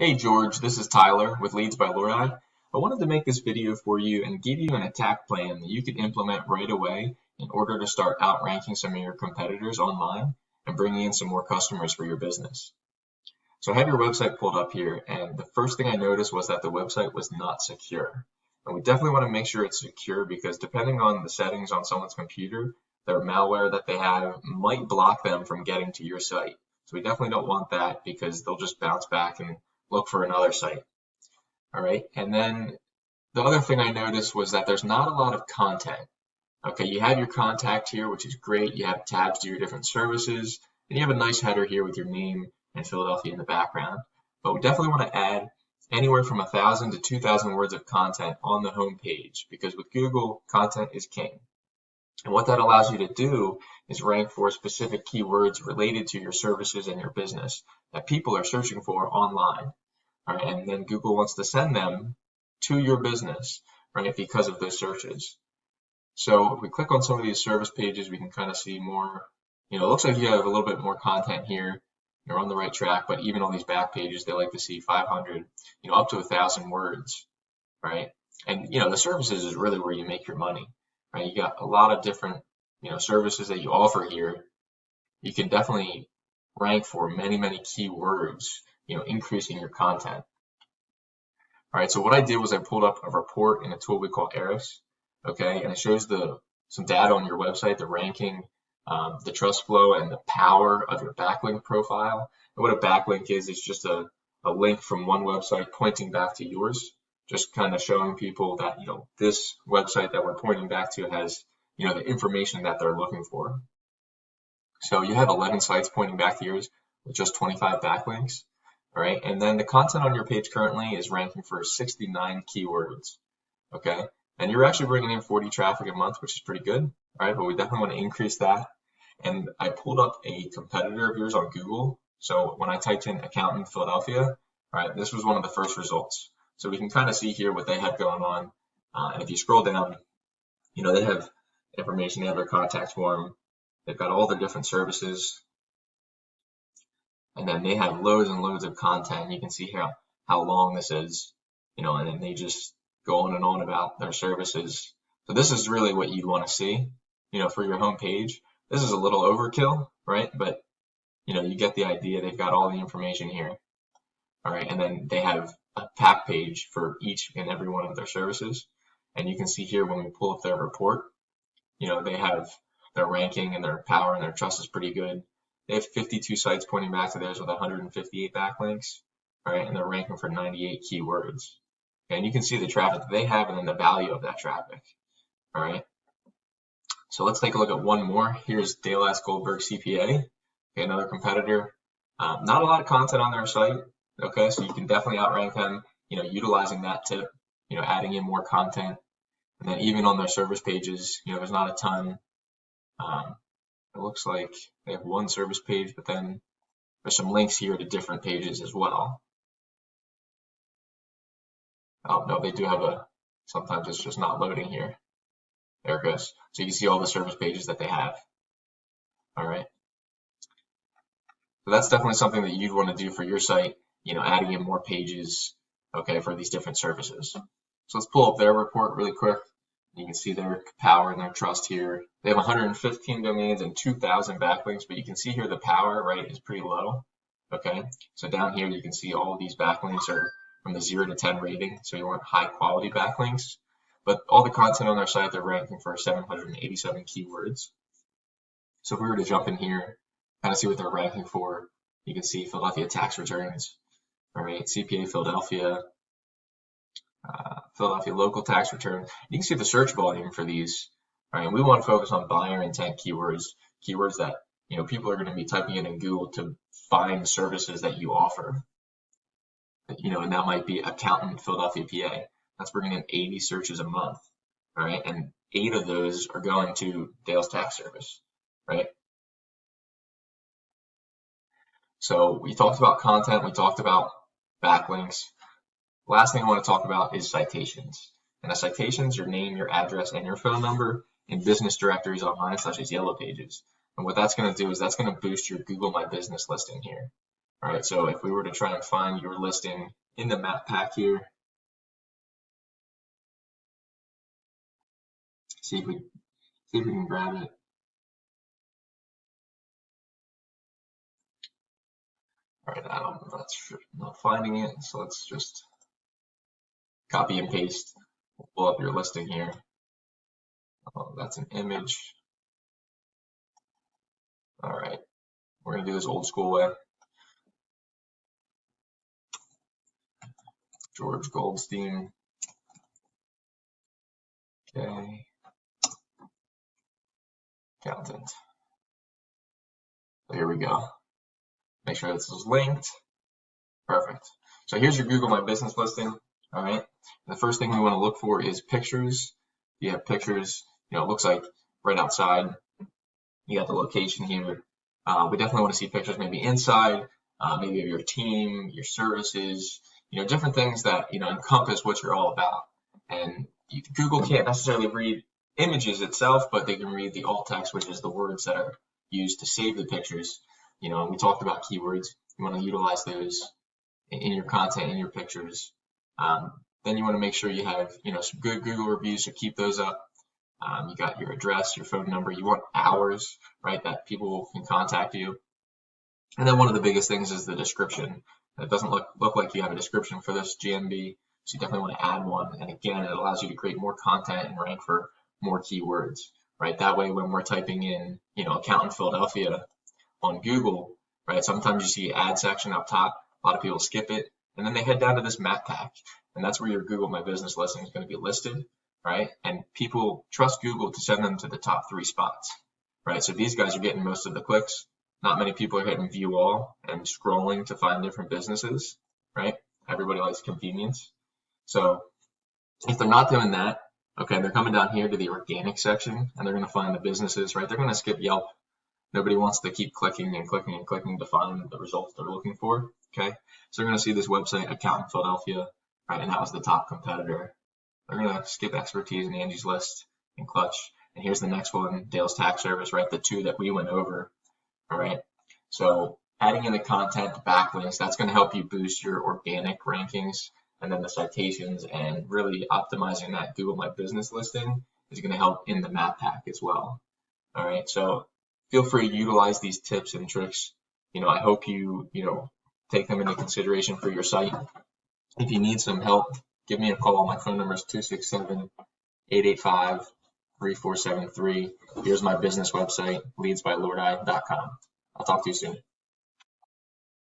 Hey George, this is Tyler with Leads by Lordi. I wanted to make this video for you and give you an attack plan that you could implement right away in order to start outranking some of your competitors online and bringing in some more customers for your business. So I have your website pulled up here, and the first thing I noticed was that the website was not secure. And we definitely want to make sure it's secure because depending on the settings on someone's computer, their malware that they have might block them from getting to your site. So we definitely don't want that because they'll just bounce back and look for another site. All right. And then the other thing I noticed was that there's not a lot of content. Okay. You have your contact here, which is great. You have tabs to your different services, and you have a nice header here with your name and Philadelphia in the background. But we definitely want to add anywhere from 1,000 to 2,000 words of content on the home page because with Google, content is king. And what that allows you to do is rank for specific keywords related to your services and your business that people are searching for online. All right, and then Google wants to send them to your business, right, because of those searches. So if we click on some of these service pages, we can kind of see more. It looks like you have a little bit more content here. You're on the right track, but even on these back pages, they like to see 500, up to 1,000 words, right? And, the services is really where you make your money. Right, you got a lot of different, services that you offer here. You can definitely rank for many, many keywords, increasing your content. All right, so what I did was I pulled up a report in a tool we call Eris, okay, and it shows some data on your website, the ranking, the trust flow, and the power of your backlink profile. And what a backlink is just a link from one website pointing back to yours. Just kind of showing people that, this website that we're pointing back to has, the information that they're looking for. So you have 11 sites pointing back to yours with just 25 backlinks. All right. And then the content on your page currently is ranking for 69 keywords. Okay. And you're actually bringing in 40 traffic a month, which is pretty good. All right. But we definitely want to increase that. And I pulled up a competitor of yours on Google. So when I typed in accountant Philadelphia, all right, this was one of the first results. So we can kind of see here what they have going on. And if you scroll down, they have information, they have their contact form, they've got all their different services, and then they have loads and loads of content. You can see here how long this is, and then they just go on and on about their services. So this is really what you'd want to see, for your home page. This is a little overkill, right? But, you get the idea. They've got all the information here. All right, and then they have a pack page for each and every one of their services. And you can see here when we pull up their report, they have their ranking and their power and their trust is pretty good. They have 52 sites pointing back to theirs with 158 backlinks. All right, and they're ranking for 98 keywords. Okay, and you can see the traffic that they have and then the value of that traffic. All right. So let's take a look at one more. Here's S Goldberg Cpa, okay, another competitor. Not a lot of content on their site. Okay, so you can definitely outrank them, utilizing that tip, adding in more content. And then even on their service pages, there's not a ton. It looks like they have one service page, but then there's some links here to different pages as well. Oh, no, they do have sometimes it's just not loading here. There it goes. So you can see all the service pages that they have. All right. So that's definitely something that you'd want to do for your site. Adding in more pages, okay, for these different services. So let's pull up their report really quick. You can see their power and their trust here. They have 115 domains and 2,000 backlinks, but you can see here the power, right, is pretty low, okay? So down here, you can see all of these backlinks are from the 0 to 10 rating, so you want high quality backlinks. But all the content on their site, they're ranking for 787 keywords. So if we were to jump in here, kind of see what they're ranking for, you can see Philadelphia tax returns. All right, CPA Philadelphia, Philadelphia local tax return. You can see the search volume for these. All right, and we want to focus on buyer intent keywords, keywords that people are going to be typing in Google to find services that you offer. And that might be accountant Philadelphia PA. That's bringing in 80 searches a month. All right, and 8 of those are going to Dale's Tax Service, right? So we talked about content, we talked about backlinks. Last thing I want to talk about is citations. And a citation is your name, your address, and your phone number in business directories online, such as Yellow Pages. And what that's going to do is that's going to boost your Google My Business listing here. All right, so if we were to try and find your listing in the map pack here, see if we can grab it. All right, that's not finding it, so let's just copy and paste. We'll pull up your listing here. Oh, that's an image. All right, we're gonna do this old school way. George Goldstein. Okay. Accountant. So here we go. Make sure this is linked. Perfect. So here's your Google My Business listing. All right. The first thing we want to look for is pictures. You have pictures, it looks like right outside. You got the location here. We definitely want to see pictures maybe inside, maybe of your team, your services, different things that, encompass what you're all about. And Google can't necessarily read images itself, but they can read the alt text, which is the words that are used to save the pictures. And we talked about keywords. You want to utilize those in your content, in your pictures. Then you want to make sure you have, some good Google reviews, so keep those up. You got your address, your phone number. You want hours, right, that people can contact you. And then one of the biggest things is the description. It doesn't look like you have a description for this GMB, so you definitely want to add one. And again, it allows you to create more content and rank for more keywords, right? That way, when we're typing in, accountant Philadelphia on Google, right, sometimes you see ad section up top. A lot of people skip it, and then they head down to this map pack, and that's where your Google My Business listing is going to be listed, right? And people trust Google to send them to the top 3 spots, right? So these guys are getting most of the clicks. Not many people are hitting view all and scrolling to find different businesses, right? Everybody likes convenience. So if they're not doing that, okay, they're coming down here to the organic section, and they're going to find the businesses, right? They're going to skip Yelp. Nobody wants to keep clicking and clicking and clicking to find the results they're looking for, okay? So they're going to see this website, Accountant Philadelphia, right? And that was the top competitor. They're going to skip Expertise and Angie's List and Clutch. And here's the next one, Dale's Tax Service, right? The 2 that we went over, all right? So adding in the content, the backlinks, that's going to help you boost your organic rankings. And then the citations and really optimizing that Google My Business listing is going to help in the map pack as well. All right, so feel free to utilize these tips and tricks. I hope you, take them into consideration for your site. If you need some help, give me a call. My phone number is 267-885-3473. Here's my business website, leadsbylordi.com. I'll talk to you soon.